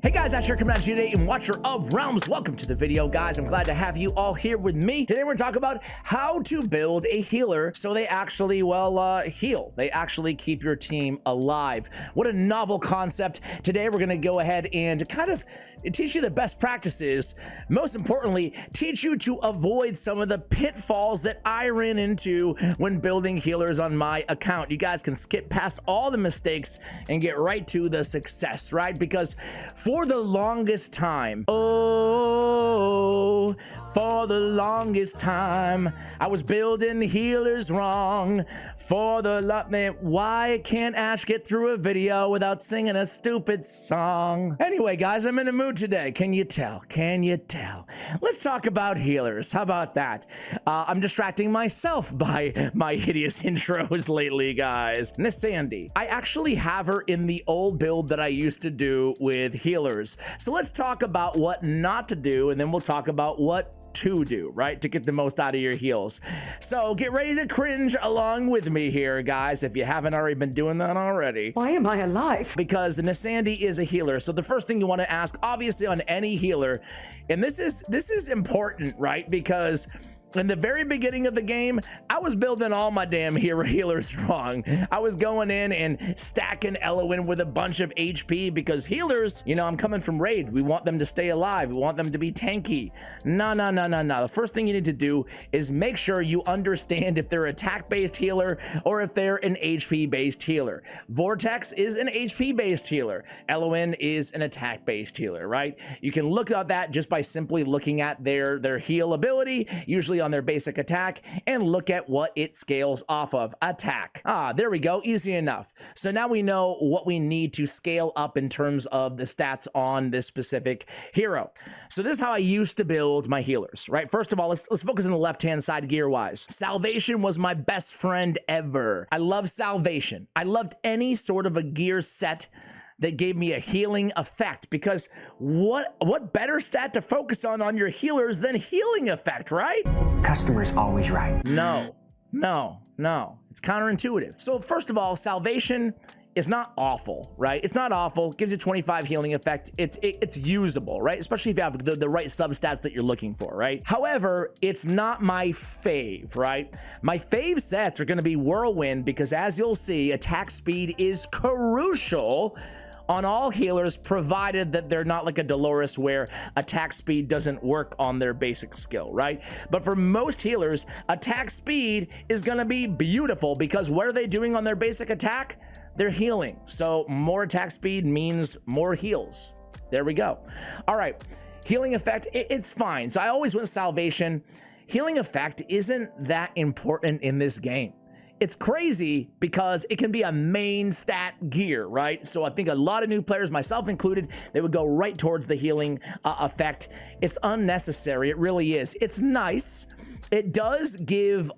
Hey guys, Asher coming at you today and Watcher of Realms. Welcome to the video, guys. I'm glad to have you all here with me. Today we're talking about how to build a healer so they actually, heal. They actually keep your team alive. What a novel concept. Today we're gonna go ahead and kind of teach you the best practices. Most importantly, teach you to avoid some of the pitfalls that I ran into when building healers on my account. You guys can skip past all the mistakes and get right to the success, right? Because for the longest time, for the longest time, I was building healers wrong. Why can't Ash get through a video without singing a stupid song? Anyway, guys, I'm in a mood today. Can you tell? Can you tell? Let's talk about healers. How about that? I'm distracting myself by my hideous intros lately, guys. Nisandi. I actually have her in the old build that I used to do with healers. So let's talk about what not to do, and then we'll talk about what to do, right, to get the most out of your heals. So get ready to cringe along with me here, guys, if you haven't already been doing that already. Why am I alive? Because Nisandi is a healer. So the first thing you want to ask, obviously, on any healer, and this is important, right? Because in the very beginning of the game, I was building all my damn healers wrong. I was going in and stacking Elowen with a bunch of HP because healers, you know, I'm coming from raid. We want them to stay alive. We want them to be tanky. No. The first thing you need to do is make sure you understand if they're attack-based healer or if they're an HP-based healer. Vortex is an HP-based healer. Elowen is an attack-based healer, right? You can look at that just by simply looking at their heal ability, usually on their basic attack, and look at what it scales off of. Attack. There we go. Easy enough. So now we know what we need to scale up in terms of the stats on this specific hero. So this is how I used to build my healers, right? First of all, let's focus on the left-hand side gear-wise. Salvation was my best friend ever. I love Salvation. I loved any sort of a gear set that gave me a healing effect, because what better stat to focus on your healers than healing effect, right? Customer's always right. No. It's counterintuitive. So first of all, Salvation is not awful, right? It's not awful. Gives you 25 healing effect. It's usable, right? Especially if you have the right substats that you're looking for, right? However, it's not my fave, right? My fave sets are gonna be Whirlwind, because as you'll see, attack speed is crucial on all healers, provided that they're not like a Dolores where attack speed doesn't work on their basic skill, right? But for most healers, attack speed is gonna be beautiful, because what are they doing on their basic attack? They're healing. So more attack speed means more heals. There we go. All right, healing effect, it's fine. So I always went Salvation. Healing effect isn't that important in this game. It's crazy because it can be a main stat gear, right? So I think a lot of new players, myself included, they would go right towards the healing effect. It's unnecessary, it really is. It's nice. It does give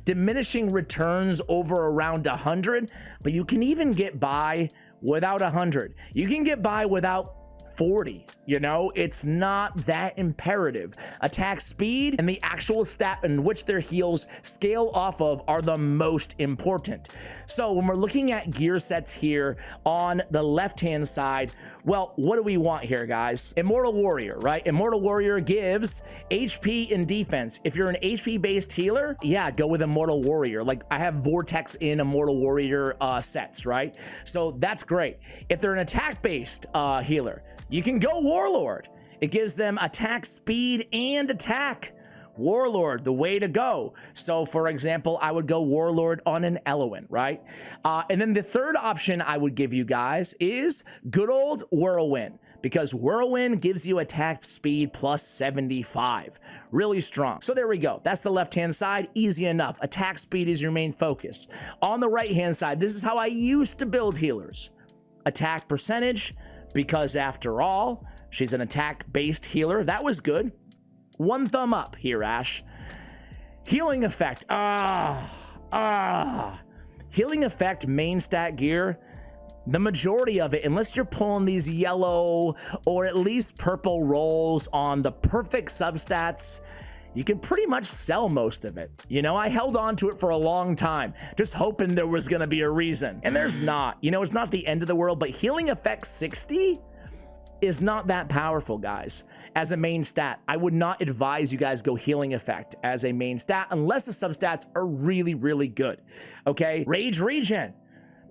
diminishing returns over around 100, but you can even get by without 100. You can get by without 40, you know, it's not that imperative. Attack speed and the actual stat in which their heals scale off of are the most important. So when we're looking at gear sets here on the left-hand side, well, what do we want here, guys? Immortal Warrior, right? Immortal Warrior gives HP and defense. If you're an HP-based healer, yeah, go with Immortal Warrior. Like, I have Vortex in Immortal Warrior sets, right? So that's great. If they're an attack-based healer, you can go Warlord. It gives them attack speed and attack. Warlord, the way to go. So for example, I would go Warlord on an Elowen, right? And then the third option I would give you guys is good old Whirlwind, because Whirlwind gives you attack speed plus 75. Really strong. So there we go. That's the left-hand side. Easy enough. Attack speed is your main focus. On the right-hand side, this is how I used to build healers. Attack percentage, because after all, she's an attack-based healer. That was good. One thumb up here, Ash. Healing effect. Healing effect main stat gear. The majority of it, unless you're pulling these yellow or at least purple rolls on the perfect substats, you can pretty much sell most of it. You know, I held on to it for a long time, just hoping there was gonna be a reason. And there's not. You know, it's not the end of the world, but healing effect 60 is not that powerful, guys. As a main stat, I would not advise you guys go healing effect as a main stat unless the substats are really, really good. Okay, rage regen,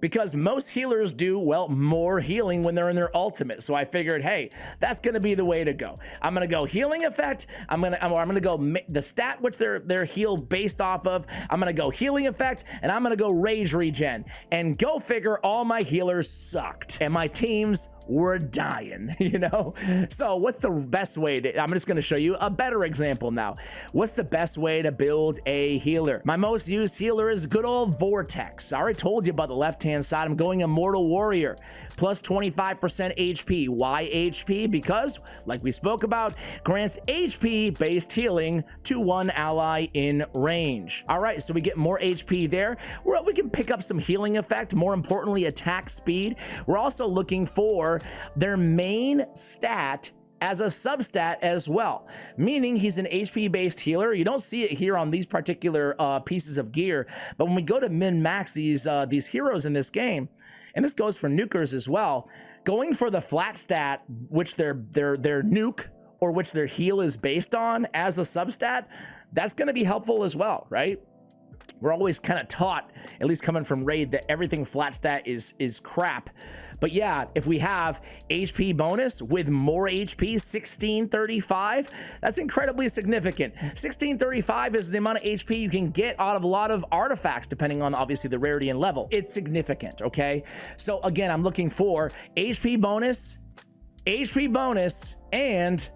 because most healers do, well, more healing when they're in their ultimate. So I figured, hey, that's gonna be the way to go. I'm gonna go healing effect. I'm gonna go the stat which they're heal based off of. I'm gonna go healing effect, and I'm gonna go rage regen. And go figure, all my healers sucked, and my teams were dying, you know? So what's the best way to, I'm just gonna show you a better example now. What's the best way to build a healer? My most used healer is good old Vortex. I already told you about the left-hand side. I'm going Immortal Warrior, plus 25% HP. Why HP? Because, like we spoke about, grants HP-based healing to one ally in range. All right, so we get more HP there. We can pick up some healing effect, more importantly, attack speed. We're also looking for their main stat as a substat as well, meaning he's an HP based healer. You don't see it here on these particular pieces of gear, but when we go to min-max these heroes in this game, and this goes for nukers as well, going for the flat stat which their nuke or which their heal is based on as a substat, that's going to be helpful as well, right? We're always kind of taught, at least coming from Raid, that everything flat stat is crap. But yeah, if we have HP bonus with more HP, 1635, that's incredibly significant. 1635 is the amount of HP you can get out of a lot of artifacts, depending on obviously the rarity and level. It's significant, okay? So again, I'm looking for HP bonus, and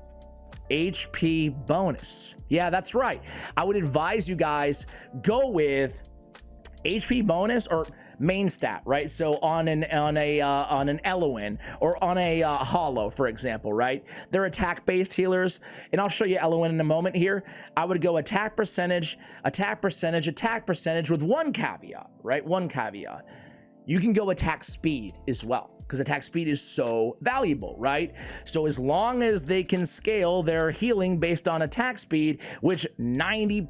HP bonus. Yeah, that's right. I would advise you guys go with HP bonus or main stat, right? So on an Eloin or on a Hollow, for example, right? They're attack-based healers, and I'll show you Eloin in a moment here. I would go attack percentage with one caveat, right? One caveat. You can go attack speed as well, because attack speed is so valuable, right? So as long as they can scale their healing based on attack speed, which 95%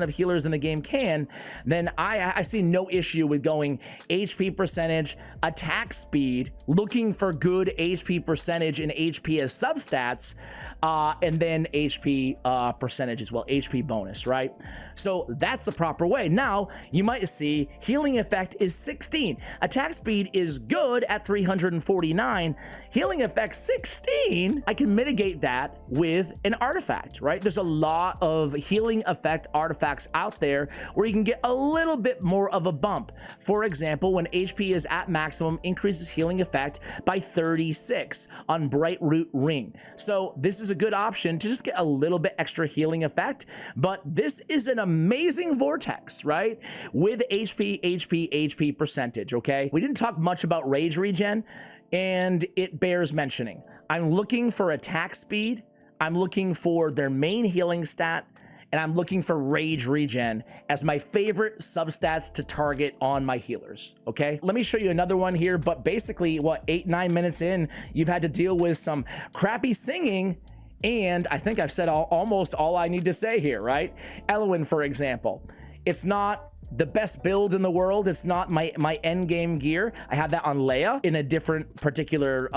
of healers in the game can, then I see no issue with going HP percentage, attack speed, looking for good HP percentage and HP as substats, and then HP percentage as well, HP bonus, right? So that's the proper way. Now, you might see healing effect is 16. Attack speed is good at 349. Healing effect 16, I can mitigate that with an artifact, right? There's a lot of healing effect artifacts out there where you can get a little bit more of a bump. For example, when HP is at maximum, increases healing effect by 36 on Bright Root Ring. So this is a good option to just get a little bit extra healing effect, but this is an amazing Vortex, right? With HP percentage, okay? We didn't talk much about rage regen, and it bears mentioning. I'm looking for attack speed, I'm looking for their main healing stat, and I'm looking for rage regen as my favorite substats to target on my healers, okay? Let me show you another one here, but basically, what, 8-9 minutes in, you've had to deal with some crappy singing, and I think I've said almost all I need to say here, right? Eloin, for example, it's not the best build in the world. It's not my end game gear. I have that on Leia in a different particular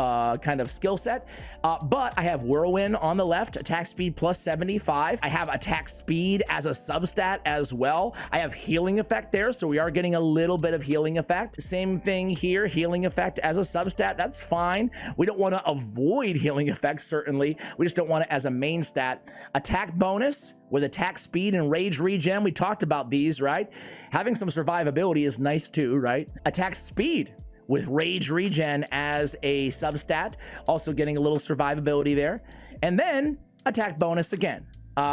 kind of skill set. But I have Whirlwind on the left, attack speed plus 75. I have attack speed as a substat as well. I have healing effect there, so we are getting a little bit of healing effect. Same thing here, healing effect as a substat. That's fine. We don't want to avoid healing effect, certainly. We just don't want it as a main stat. Attack bonus with attack speed and rage regen. We talked about these, right? Having some survivability is nice too, right? Attack speed with rage regen as a substat, also getting a little survivability there. And then attack bonus again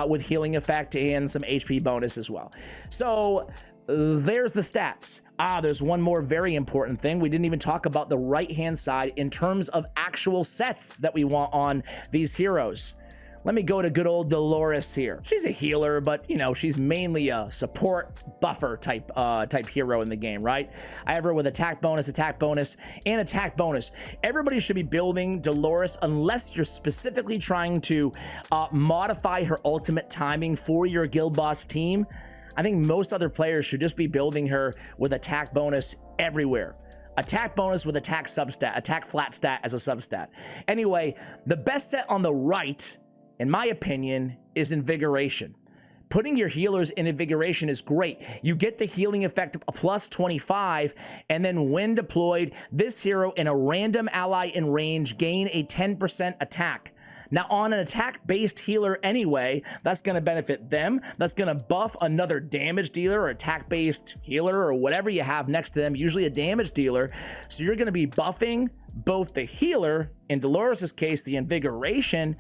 with healing effect and some HP bonus as well. So there's the stats. There's one more very important thing. We didn't even talk about the right-hand side in terms of actual sets that we want on these heroes. Let me go to good old Dolores here. She's a healer, but you know, she's mainly a support buffer type hero in the game, right? I have her with attack bonus, and attack bonus. Everybody should be building Dolores unless you're specifically trying to modify her ultimate timing for your guild boss team. I think most other players should just be building her with attack bonus everywhere. Attack bonus with attack substat, attack flat stat as a substat. Anyway, the best set on the right, in my opinion, is Invigoration. Putting your healers in Invigoration is great. You get the healing effect plus 25, and then when deployed, this hero and a random ally in range gain a 10% attack. Now, on an attack-based healer anyway, that's going to benefit them. That's going to buff another damage dealer or attack-based healer or whatever you have next to them, usually a damage dealer. So you're going to be buffing both the healer, in Dolores' case, the Invigoration,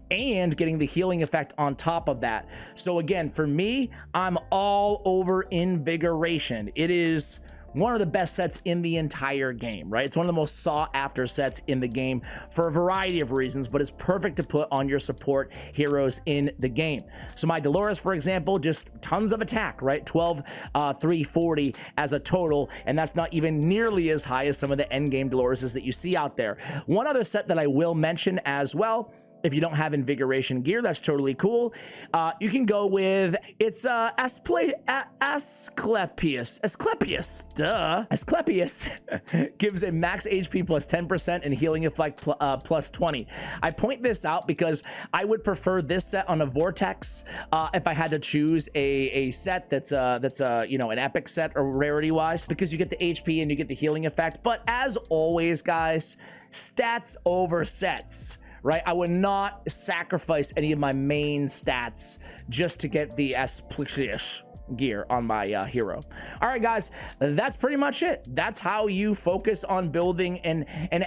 and getting the healing effect on top of that. So again, for me, I'm all over Invigoration. It is one of the best sets in the entire game, right? It's one of the most sought after sets in the game for a variety of reasons, but it's perfect to put on your support heroes in the game. So my Dolores, for example, just tons of attack, right? 12, 340 as a total, and that's not even nearly as high as some of the endgame Doloreses that you see out there. One other set that I will mention as well, if you don't have Invigoration gear, that's totally cool. You can go with, it's Asclepius. Asclepius gives a max HP plus 10% and healing effect plus 20. I point this out because I would prefer this set on a Vortex if I had to choose a set that's you know, an epic set or rarity wise, because you get the HP and you get the healing effect. But as always, guys, stats over sets. Right? I would not sacrifice any of my main stats just to get the Asclepius gear on my hero. All right, guys, that's pretty much it. That's how you focus on building an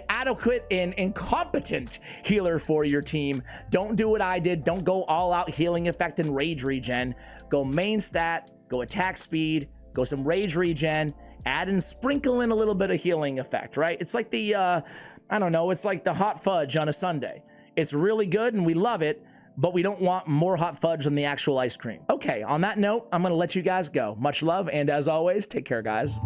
adequate and competent healer for your team. Don't do what I did. Don't go all out healing effect and rage regen. Go main stat, go attack speed, go some rage regen, add and sprinkle in a little bit of healing effect, right? It's like the, I don't know, it's like the hot fudge on a sundae. It's really good and we love it, but we don't want more hot fudge than the actual ice cream. Okay, on that note, I'm gonna let you guys go. Much love, and as always, take care, guys.